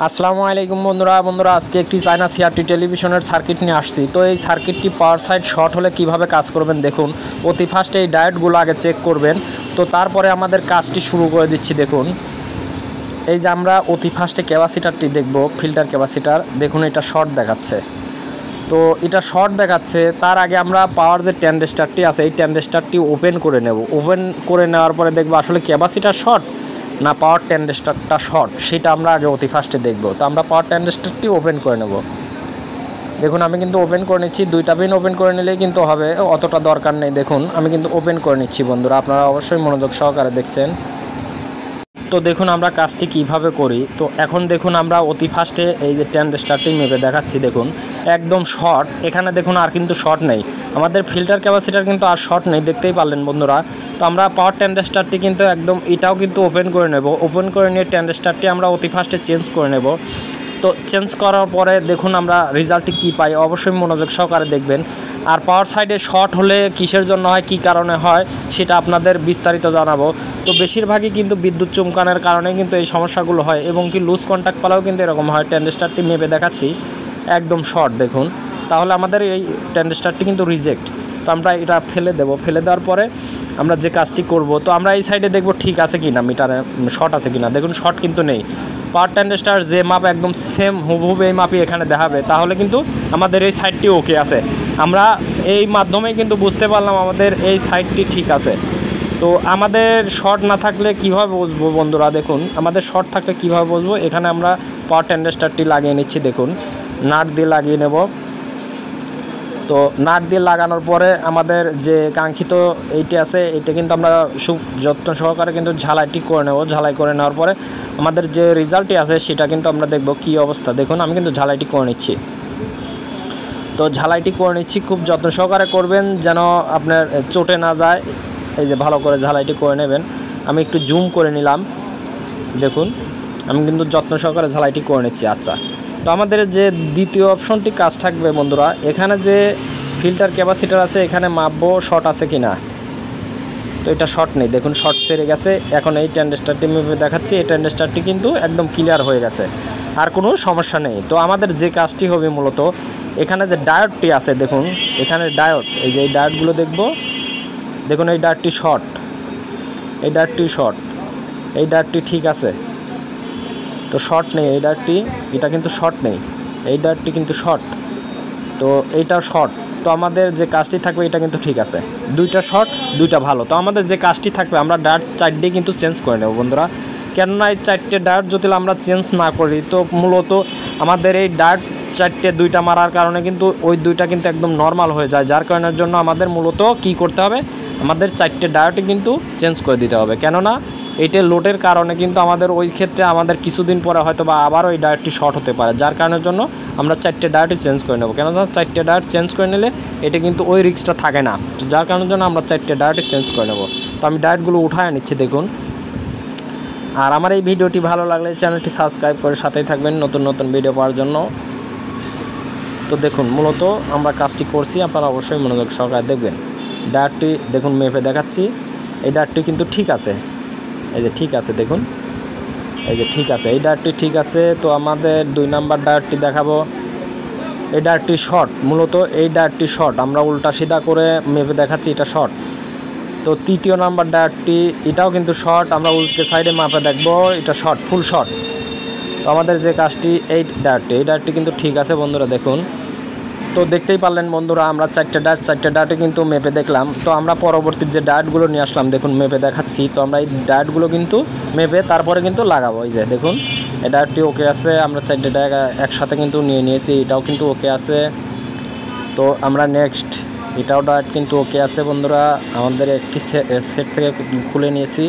আসসালামু আলাইকুম বন্ধুরা আজকে একটি চায়না সিআরটি টেলিভিশনের সার্কিট নিয়ে আসছি। তো এই সার্কিটটি পাওয়ার সাইড শর্ট হলে কিভাবে কাজ করবেন দেখুন। অতি ফার্স্টে এই ডায়োডগুলো আগে চেক করবেন, তো তারপরে আমাদের কাজটি শুরু করে দিচ্ছি। দেখুন এই যে আমরা অতি ফার্স্টে ক্যাপাসিটারটি দেখব, ফিল্টার ক্যাপাসিটার দেখুন এটা শর্ট দেখাচ্ছে। তো এটা শর্ট দেখাচ্ছে, তার আগে আমরা পাওয়ার যে ট্রানজিস্টরটি আছে এই ট্রানজিস্টরটি ওপেন করে নেব। ওপেন করে নেওয়ার পরে দেখব আসলে ক্যাপাসিটার শর্ট না পাওয়ার ট্রানজিস্টরটা শর্ট, সেটা আমরা আগে অতি ফার্স্টে দেখব। তো আমরা পাওয়ার ট্রানজিস্টরটি ওপেন করে নেব। দেখুন আমি কিন্তু ওপেন করে নিচ্ছি, দুইটা পিন ওপেন করে নিলেই কিন্তু হবে, অতটা দরকার নেই। দেখুন আমি কিন্তু ওপেন করে নিচ্ছি বন্ধুরা, আপনারা অবশ্যই মনোযোগ সহকারে দেখছেন। তো দেখুন আমরা কাজটি কিভাবে করি। তো এখন দেখুন আমরা অতি ফার্স্টে এই যে ট্রানজিস্টরটি মেপে দেখাচ্ছি। দেখুন একদম শর্ট, এখানে দেখুন আর কিন্তু শর্ট নেই, আমাদের ফিল্টার ক্যাপাসিটার কিন্তু আর শর্ট নেই, দেখতেই পারলেন বন্ধুরা। তো আমরা পাওয়ার ট্রানজিস্টরটি কিন্তু একদম এটাও কিন্তু ওপেন করে নেব। ওপেন করে নিয়ে ট্রানজিস্টরটি আমরা অতি ফার্স্টে চেঞ্জ করে নেব। তো চেঞ্জ করার পরে দেখুন আমরা রেজাল্টটি কী পাই, অবশ্যই মনোযোগ সহকারে দেখবেন। আর পাওয়ার সাইডে শর্ট হলে কিসের জন্য হয়, কী কারণে হয় সেটা আপনাদের বিস্তারিত জানাবো। তো বেশিরভাগই কিন্তু বিদ্যুৎ চমকানোর কারণে কিন্তু এই সমস্যাগুলো হয়, এবং কি লুজ কন্ট্যাক্ট পালাও কিন্তু এরকম হয়। ট্রানজিস্টরটি মেপে দেখাচ্ছি একদম শর্ট দেখুন, তাহলে আমাদের এই ট্রানজিস্টরটি কিন্তু রিজেক্ট। তো আমরা এটা ফেলে দেব। ফেলে দেওয়ার পরে আমরা যে কাজটি করব, তো আমরা এই সাইডে দেখব ঠিক আছে কি না, মিটারে শর্ট আছে কি না। দেখুন শর্ট কিন্তু নেই, পাওয়ার ট্রানজিস্টর যে মাপ একদম সেম হুবহুব এই মাপই এখানে দেখাবে, তাহলে কিন্তু আমাদের এই সাইডটি ওকে আছে। আমরা এই মাধ্যমে কিন্তু বুঝতে পারলাম আমাদের এই সাইডটি ঠিক আছে। তো আমাদের শর্ট না থাকলে কীভাবে বুঝবো বন্ধুরা, দেখুন আমাদের শর্ট থাকলে কীভাবে বুঝবো। এখানে আমরা পাওয়ার ট্রানজিস্টরটি লাগিয়ে নিচ্ছি। দেখুন নাট দিয়ে লাগিয়ে নেব। তো নাট দিয়ে লাগানোর পরে আমাদের যে কাঙ্ক্ষিত এইটি আছে এইটা কিন্তু আমরা যত্ন সহকারে কিন্তু ঝালাইটি করে নেব। ঝালাই করে নেওয়ার পরে আমাদের যে রেজাল্টটি আছে সেটা কিন্তু আমরা দেখব কী অবস্থা। দেখুন আমি কিন্তু ঝালাইটি করে নিচ্ছি। তো ঝালাইটি করে নিচ্ছি, খুব যত্ন সহকারে করবেন যেন আপনার চটে না যায়। এই যে ভালো করে ঝালাইটি করে নেবেন। আমি একটু জুম করে নিলাম, দেখুন আমি কিন্তু যত্ন সহকারে ঝালাইটি করে নিচ্ছি। আচ্ছা, তো আমাদের যে দ্বিতীয় অপশনটি কাজ থাকবে বন্ধুরা, এখানে যে ফিল্টার ক্যাপাসিটার আছে এখানে মাপবো শর্ট আছে কি না। তো এটা শর্ট নেই, দেখুন শর্ট সেরে গেছে। এখন এই ট্রানজিস্টরটি মেপে দেখাচ্ছি, এই ট্রানজিস্টরটি কিন্তু একদম ক্লিয়ার হয়ে গেছে, আর কোনো সমস্যা নেই। তো আমাদের যে কাজটি হবে মূলত, এখানে যে ডায়োডটি আছে দেখুন, এখানে ডায়োড, এই যে এই ডায়োডগুলো দেখব। দেখুন এই ডায়োডটি শর্ট, এই ডায়োডটি শর্ট, এই ডায়োডটি ঠিক আছে। তো শর্ট নেই এই ডায়োডটি, এটা কিন্তু শর্ট নেই, এই ডায়োডটি কিন্তু শর্ট। তো এইটাও শর্ট। তো আমাদের যে কাজটি থাকবে এটা কিন্তু ঠিক আছে, দুইটা শর্ট দুইটা ভালো। তো আমাদের যে কাজটি থাকবে আমরা ডায়োড চারটে কিন্তু চেঞ্জ করে নেব বন্ধুরা। কেননা এই চারটে ডায়োড যদি আমরা চেঞ্জ না করি, তো মূলত আমাদের এই ডায়োড চারটে দুইটা মারার কারণে কিন্তু ওই দুইটা কিন্তু একদম নর্মাল হয়ে যায়, যার কারণের জন্য আমাদের মূলত কি করতে হবে, আমাদের চারটে ডায়োডই কিন্তু চেঞ্জ করে দিতে হবে। কেননা এইটা লোডের কারণে কিন্তু আমাদের ওই ক্ষেত্রে আমাদের কিছুদিন পরে হয়তো বা আবার ওই ডায়োডটি শর্ট হতে পারে, যার কারণের জন্য আমরা চারটে ডায়োডই চেঞ্জ করে নেব। কেননা চারটে ডায়োড চেঞ্জ করে নিলে এটা কিন্তু ওই রিস্কটা থাকে না, যার কারণের জন্য আমরা চারটে ডায়োডই চেঞ্জ করে নেব। তো আমি ডায়োডগুলো উঠায় নিচ্ছি দেখুন। আর আমার এই ভিডিওটি ভালো লাগলে চ্যানেলটি সাবস্ক্রাইব করে সাথেই থাকবেন নতুন নতুন ভিডিও পাওয়ার জন্য। তো দেখুন মূলত আমরা কাজটি করছি, আপনারা অবশ্যই মনোযোগ সহকারে দেখবেন। ডায়োডটি দেখুন মেপে দেখাচ্ছি, এই ডায়োডটি কিন্তু ঠিক আছে, এই যে ঠিক আছে দেখুন, এই যে ঠিক আছে, এই ডায়োডটি ঠিক আছে। তো আমাদের 2 নাম্বার ডায়োডটি দেখাবো, এই ডায়োডটি শর্ট, মূলত এই ডায়োডটি শর্ট, আমরা উল্টা সিধা করে মেপে দেখাচ্ছি এটা শর্ট। তো 3 নাম্বার ডায়োডটি এটাও কিন্তু শর্ট, আমরা উল্টে সাইডে মাপে দেখবো এটা শর্ট, ফুল শর্ট। তো আমাদের যে কাজটি এই ডায়োডটি কিন্তু ঠিক আছে বন্ধুরা দেখুন। তো দেখতেই পারলেন বন্ধুরা আমরা চারটে ডায়োডে কিন্তু মেপে দেখলাম। তো আমরা পরবর্তী যে ডায়োডগুলো নিয়ে আসলাম দেখুন মেপে দেখাচ্ছি। তো আমরা এই ডায়োডগুলো কিন্তু মেপে তারপরে কিন্তু লাগাবো। এই যে দেখুন এই ডায়োডটি ওকে আছে, আমরা চারটে ডায়োড একসাথে কিন্তু নিয়ে নিয়েছি, এটাও কিন্তু ওকে আছে। তো আমরা নেক্সট এটাও ডায়োড কিন্তু ওকে আছে বন্ধুরা, আমাদের একটি সেট থেকে খুলে নিয়েছি।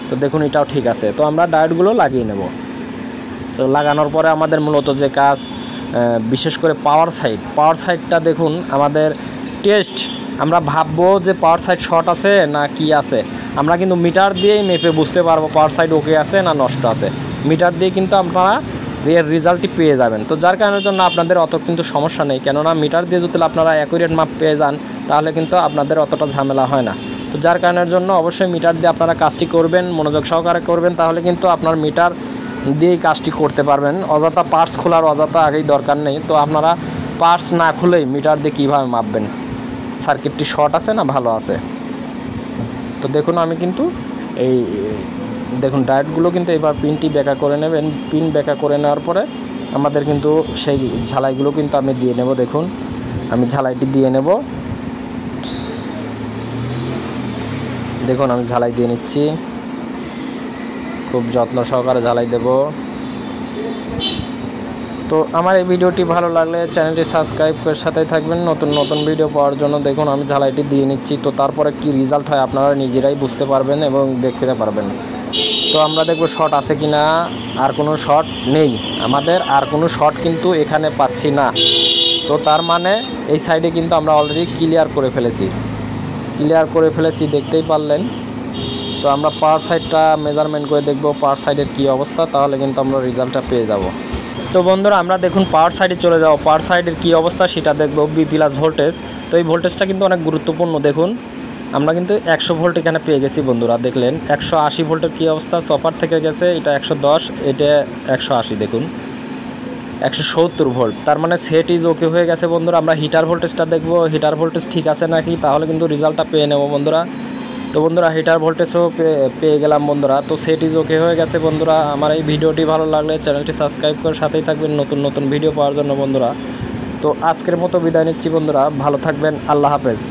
তো দেখুন এটাও ঠিক আছে। তো আমরা ডায়োডগুলো লাগিয়ে নেব। তো লাগানোর পরে আমাদের মূলত যে কাজ, বিশেষ করে পাওয়ার সাইডটা দেখুন আমাদের টেস্ট, আমরা ভাববো যে পাওয়ার সাইড শর্ট আছে না কি আছে, আমরা কিন্তু মিটার দিয়েই মেপে বুঝতে পারবো পাওয়ার সাইড ওকে আছে না নষ্ট আছে। মিটার দিয়ে কিন্তু আপনারা এর রেজাল্টটি পেয়ে যাবেন। তো যার কারণের জন্য আপনাদের অত কিন্তু সমস্যা নেই, কেননা মিটার দিয়ে যদি আপনারা অ্যাকুরেট মাপ পেয়ে যান তাহলে কিন্তু আপনাদের অতটা ঝামেলা হয় না। তো যার কারণের জন্য অবশ্যই মিটার দিয়ে আপনারা কাজটি করবেন, মনোযোগ সহকারে করবেন, তাহলে কিন্তু আপনার মিটার দিয়েই কাজটি করতে পারবেন। অযথা পার্টস খোলার অযথা আগেই দরকার নেই। তো আপনারা পার্টস না খুলেই মিটার দিয়ে কীভাবে মাপবেন সার্কিটটি শর্ট আছে না ভালো আছে। তো দেখুন আমি কিন্তু এই দেখুন ডায়োডগুলো কিন্তু এবার পিনটি বেঁকা করে নেবেন। পিন বেঁকা করে নেওয়ার পরে আমাদের কিন্তু সেই ঝালাইগুলো কিন্তু আমি দিয়ে নেব। দেখুন আমি ঝালাইটি দিয়ে নেব। দেখুন আমি ঝালাই দিয়ে নিচ্ছি, খুব যত্ন সহকারে ঝালাই দেব। তো আমার এই ভিডিওটি ভালো লাগলে চ্যানেলটি সাবস্ক্রাইব করে সাথেই থাকবেন নতুন নতুন ভিডিও পাওয়ার জন্য। দেখুন আমি ঝালাইটি দিয়ে নিচ্ছি। তো তারপরে কি রেজাল্ট হয় আপনারা নিজেরাই বুঝতে পারবেন এবং দেখতে পারবেন। তো আমরা দেখব শর্ট আছে কি না। আর কোনো শর্ট নেই, আমাদের আর কোনো শর্ট কিন্তু এখানে পাচ্ছি না। তো তার মানে এই সাইডে কিন্তু আমরা অলরেডি ক্লিয়ার করে ফেলেছি, দেখতেই পারলেন। তো আমরা পাওয়ার সাইডটা মেজারমেন্ট করে দেখব পাওয়ার সাইডের কী অবস্থা, তাহলে কিন্তু আমরা রেজাল্টটা পেয়ে যাব। তো বন্ধুরা আমরা দেখুন পাওয়ার সাইডে চলে যাও, পাওয়ার সাইডের কী অবস্থা সেটা দেখব। বি+ ভোল্টেজ, তো এই ভোল্টেজটা কিন্তু অনেক গুরুত্বপূর্ণ। দেখুন আমরা কিন্তু 100 ভোল্ট এখানে পেয়ে গেছি বন্ধুরা। দেখলেন 180 ভোল্টের কী অবস্থা, চপার থেকে গেছে এটা 110, এটা 180, দেখুন 170 ভোল্ট। তার মানে সেট ইজ ওকে হয়ে গেছে বন্ধুরা। আমরা হিটার ভোল্টেজটা দেখব, হিটার ভোল্টেজ ঠিক আছে নাকি, তাহলে কিন্তু রেজাল্টটা পেয়ে নেব বন্ধুরা। তো বন্ধুরা হিটার ভোল্টেজও পেয়ে গেলাম বন্ধুরা। তো সেট ইজ ওকে হয়ে গেছে বন্ধুরা। আমার এই ভিডিওটি ভালো লাগলে চ্যানেলটি সাবস্ক্রাইব করে সাথেই থাকবেন নতুন নতুন ভিডিও পাওয়ার জন্য বন্ধুরা। তো আজকের মতো বিদায় নিচ্ছি বন্ধুরা, ভালো থাকবেন, আল্লাহ হাফেজ।